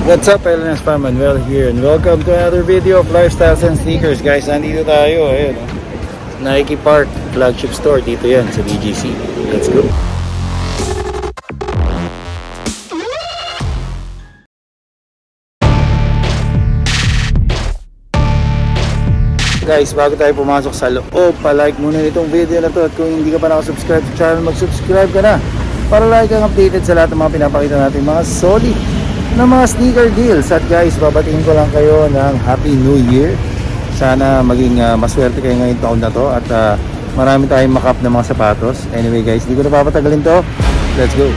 What's up, LNS fam? Manuel here and welcome to another video of lifestyles and sneakers. Guys, nandito tayo. Ayun, Nike Park flagship store. Dito yan sa BGC. Let's go. Guys, bago tayo pumasok sa loob, pa-like muna itong video na to. At kung hindi ka pa nakasubscribe sa channel, mag-subscribe ka na para like kang updated sa lahat ng mga pinapakita natin mga solid na mga sneaker deals. At guys, babatiin ko lang kayo ng Happy New Year. Sana maging maswerte kayo ngayong taon na to. At marami tayong makap na mga sapatos. Anyway guys, hindi ko na papatagalin to. Let's go.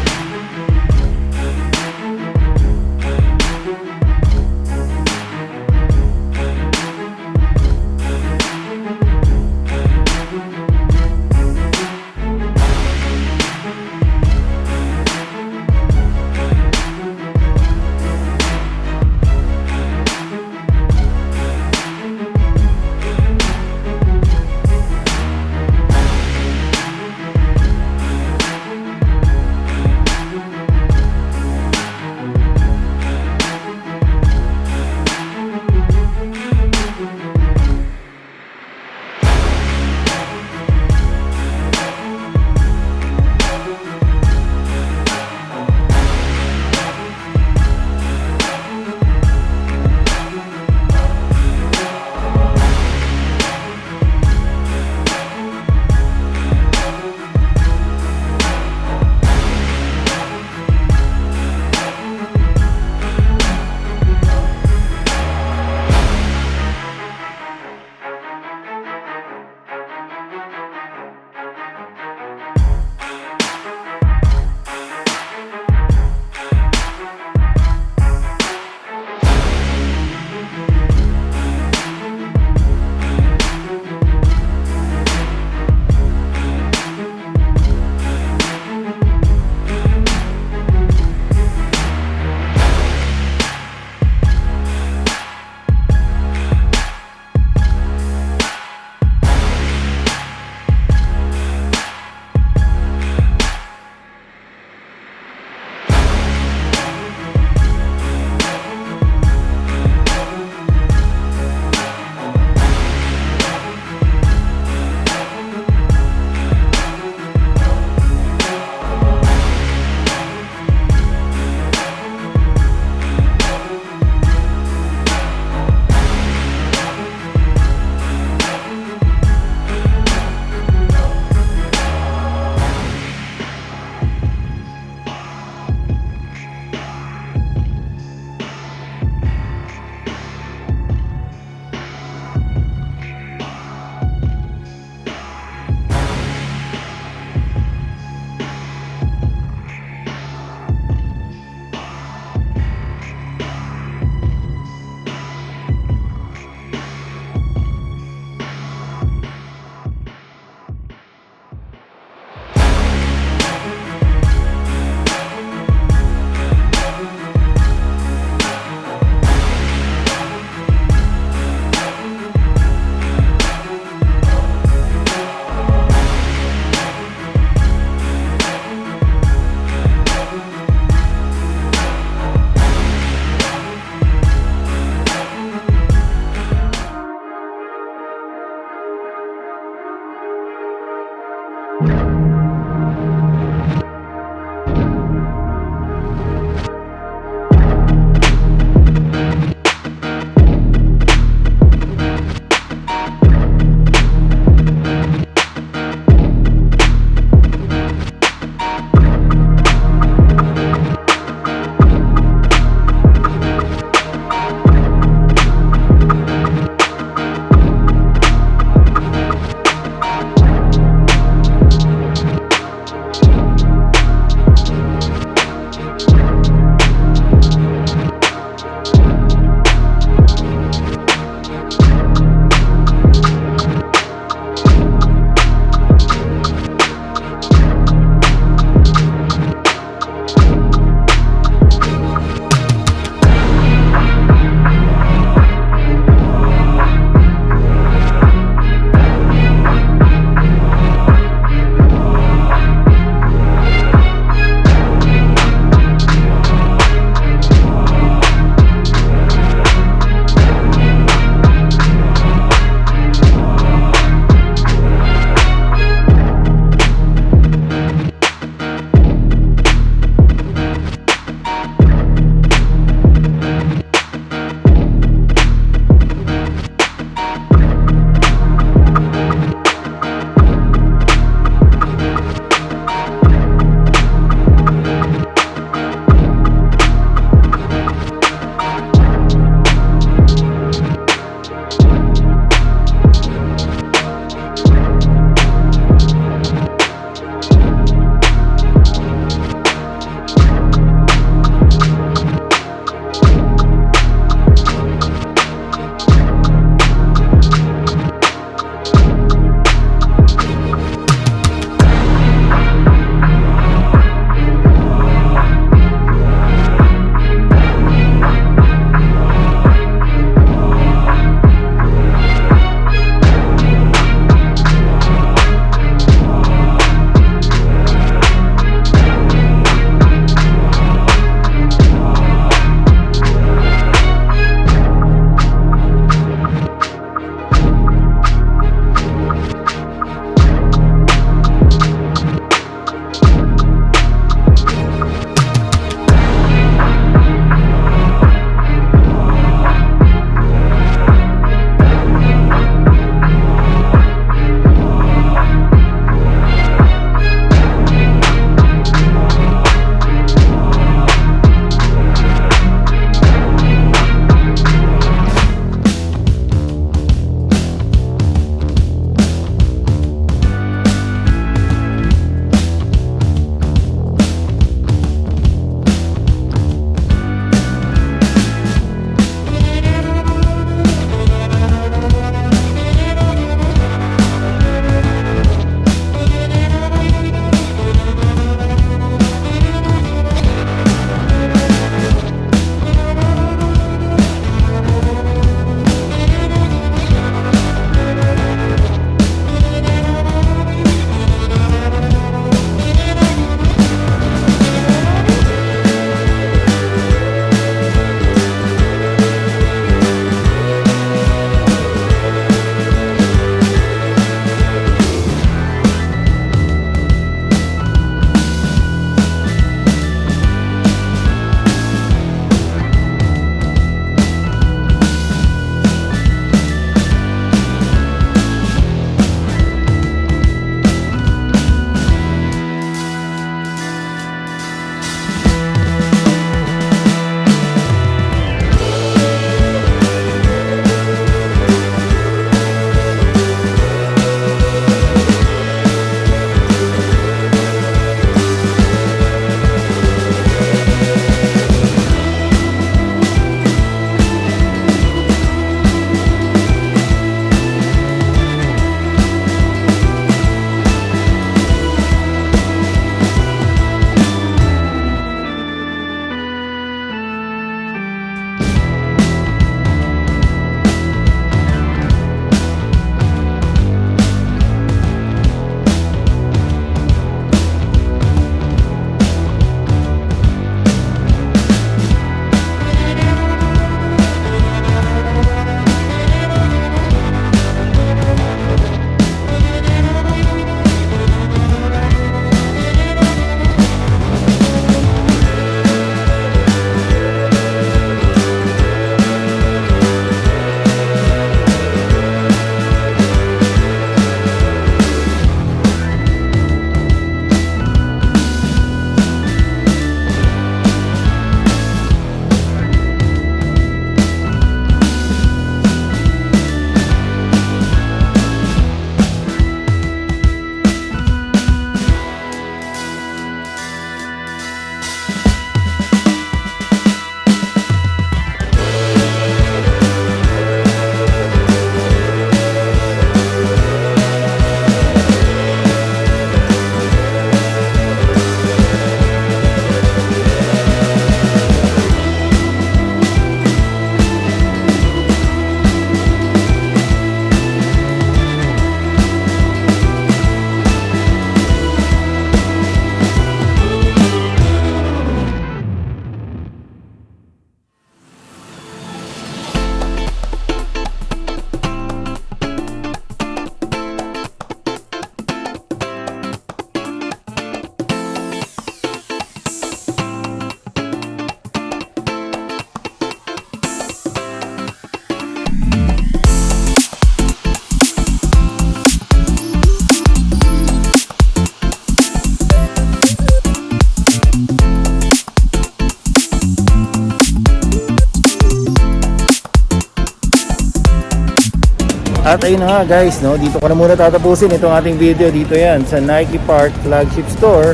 At ayun na nga guys, no, dito ko na muna tatapusin itong ating video. Dito yan sa Nike Park Flagship Store.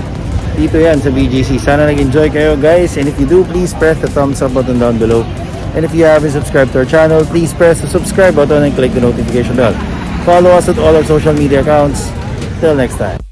Dito yan sa BGC. Sana nag-enjoy kayo guys. And if you do, please press the thumbs up button down below. And if you haven't subscribed to our channel, please press the subscribe button and click the notification bell. Follow us at all our social media accounts. Till next time.